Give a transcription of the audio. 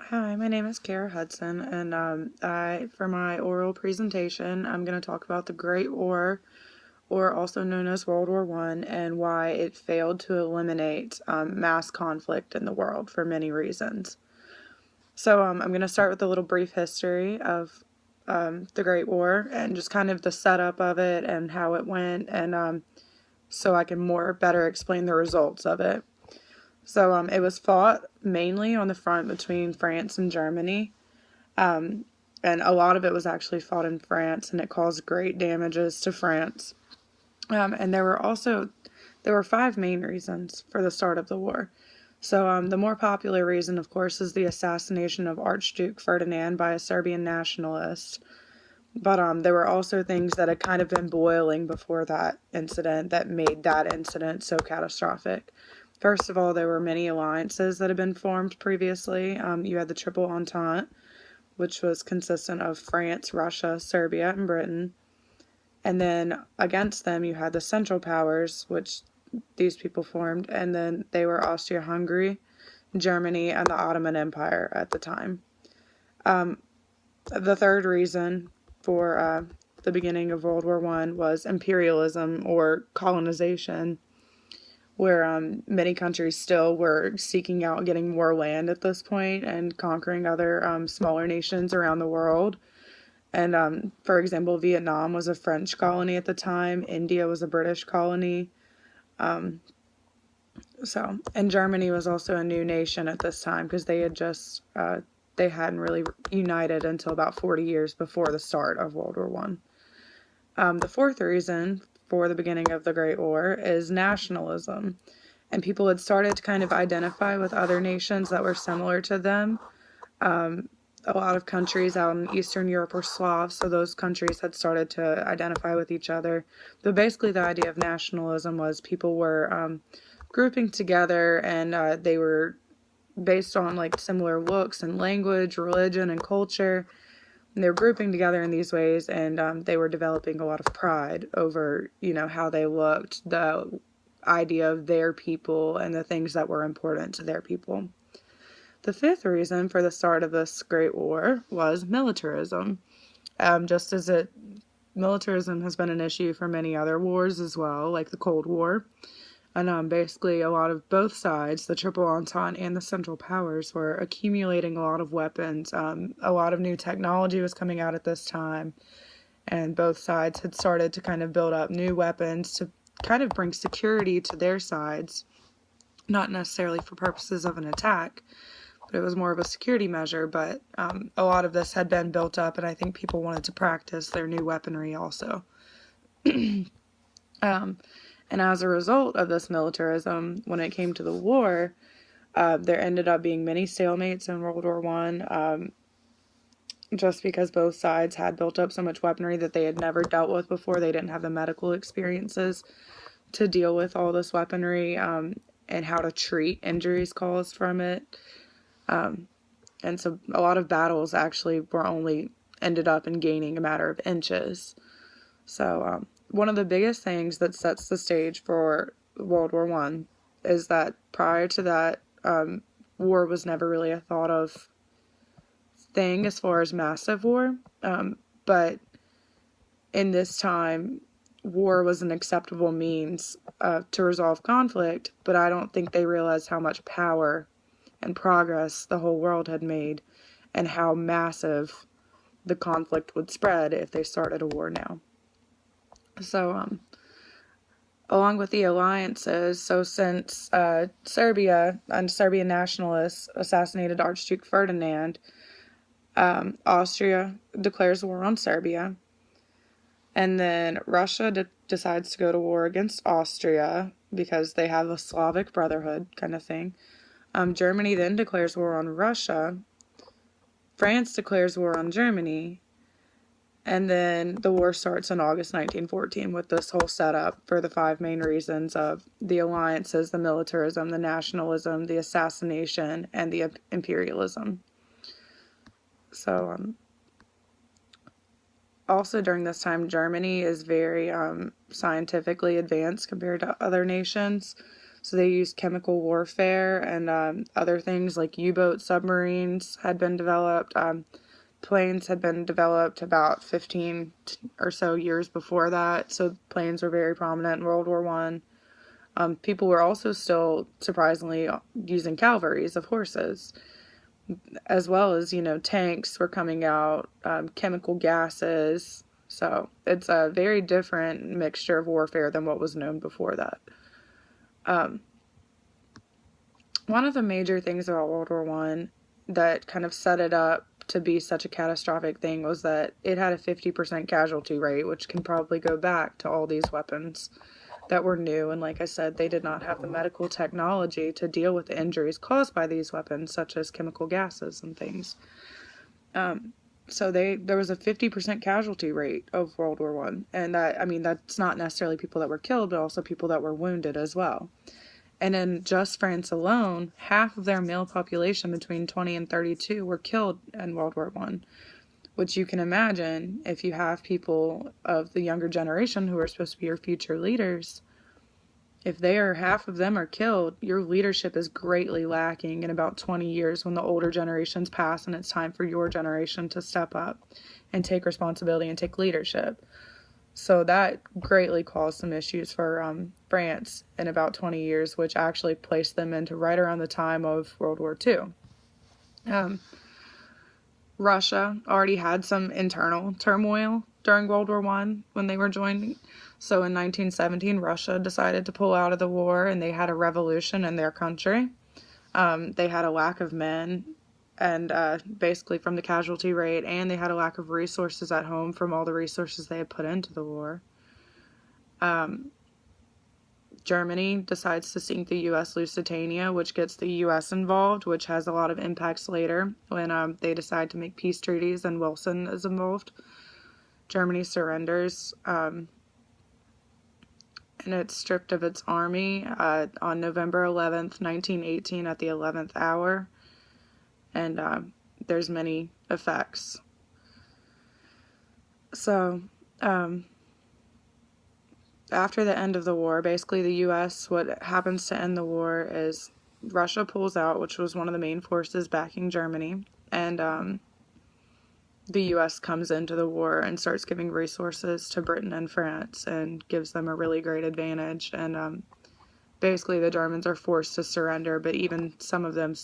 Hi, my name is Kara Hudson, and for my oral presentation, I'm going to talk about the Great War, or also known as World War I, and why it failed to eliminate mass conflict in the world for many reasons. So I'm going to start with a little brief history of the Great War and just kind of the setup of it and how it went, and so I can better explain the results of it. So it was fought mainly on the front between France and Germany. And a lot of it was actually fought in France, and it caused great damages to France. And there were five main reasons for the start of the war. So the more popular reason, of course, is the assassination of Archduke Ferdinand by a Serbian nationalist. But there were also things that had kind of been boiling before that incident that made that incident so catastrophic. First of all, there were many alliances that had been formed previously. You had the Triple Entente, which was consistent of France, Russia, Serbia, and Britain. And then against them, you had the Central Powers, which these people formed, and then they were Austria-Hungary, Germany, and the Ottoman Empire at the time. The third reason for the beginning of World War I was imperialism or colonization, where many countries still were seeking out getting more land at this point and conquering other smaller nations around the world. And for example, Vietnam was a French colony at the time. India was a British colony. And Germany was also a new nation at this time because they hadn't really united until about 40 years before the start of World War One. The fourth reason for the beginning of the Great War is nationalism. And people had started to kind of identify with other nations that were similar to them. A lot of countries out in Eastern Europe were Slavs, so those countries had started to identify with each other. But basically, the idea of nationalism was people were grouping together, and they were based on like similar looks and language, religion, and culture. And they were grouping together in these ways, and they were developing a lot of pride over, how they looked, the idea of their people, and the things that were important to their people. The fifth reason for the start of this Great War was militarism. Just as militarism has been an issue for many other wars as well, like the Cold War. And basically, a lot of both sides, the Triple Entente and the Central Powers, were accumulating a lot of weapons. A lot of new technology was coming out at this time, and both sides had started to kind of build up new weapons to kind of bring security to their sides, not necessarily for purposes of an attack, but it was more of a security measure. But a lot of this had been built up, and I think people wanted to practice their new weaponry also. And as a result of this militarism, when it came to the war, there ended up being many stalemates in World War I, just because both sides had built up so much weaponry that they had never dealt with before. They didn't have the medical experiences to deal with all this weaponry and how to treat injuries caused from it. And so a lot of battles actually were only ended up in gaining a matter of inches. So one of the biggest things that sets the stage for World War I is that prior to that, war was never really a thought of thing as far as massive war. But in this time, war was an acceptable means to resolve conflict, but I don't think they realized how much power and progress the whole world had made and how massive the conflict would spread if they started a war now. So, along with the alliances, so since Serbia and Serbian nationalists assassinated Archduke Ferdinand, Austria declares war on Serbia, and then Russia decides to go to war against Austria because they have a Slavic brotherhood kind of thing. Germany then declares war on Russia. France declares war on Germany. And then the war starts in August 1914 with this whole setup for the five main reasons of the alliances, the militarism, the nationalism, the assassination, and the imperialism. So, also during this time, Germany is very scientifically advanced compared to other nations. So they used chemical warfare, and other things like U-boat submarines had been developed. Planes had been developed about 15 or so years before that, so planes were very prominent in World War One. People were also still surprisingly using cavalries of horses, as well as, tanks were coming out, chemical gases. So it's a very different mixture of warfare than what was known before that. One of the major things about World War One that kind of set it up to be such a catastrophic thing was that it had a 50% casualty rate, which can probably go back to all these weapons that were new. And like I said, they did not have the medical technology to deal with the injuries caused by these weapons, such as chemical gases and things. So there was a 50% casualty rate of World War One, and that's not necessarily people that were killed, but also people that were wounded as well. And in just France alone, half of their male population between 20 and 32 were killed in World War One, which you can imagine if you have people of the younger generation who are supposed to be your future leaders. If half of them are killed, your leadership is greatly lacking in about 20 years when the older generations pass and it's time for your generation to step up and take responsibility and take leadership. So that greatly caused some issues for France in about 20 years, which actually placed them into right around the time of World War II. Russia already had some internal turmoil during World War I when they were joining. So in 1917, Russia decided to pull out of the war, and they had a revolution in their country. They had a lack of men, and basically from the casualty rate, and they had a lack of resources at home from all the resources they had put into the war. Germany decides to sink the U.S. Lusitania, which gets the U.S. involved, which has a lot of impacts later when they decide to make peace treaties and Wilson is involved. Germany surrenders, and it's stripped of its army on November 11th, 1918 at the 11th hour, and there's many effects. So, after the end of the war, basically the U.S., what happens to end the war is Russia pulls out, which was one of the main forces backing Germany, and the U.S. comes into the war and starts giving resources to Britain and France and gives them a really great advantage, and basically the Germans are forced to surrender, but even some of them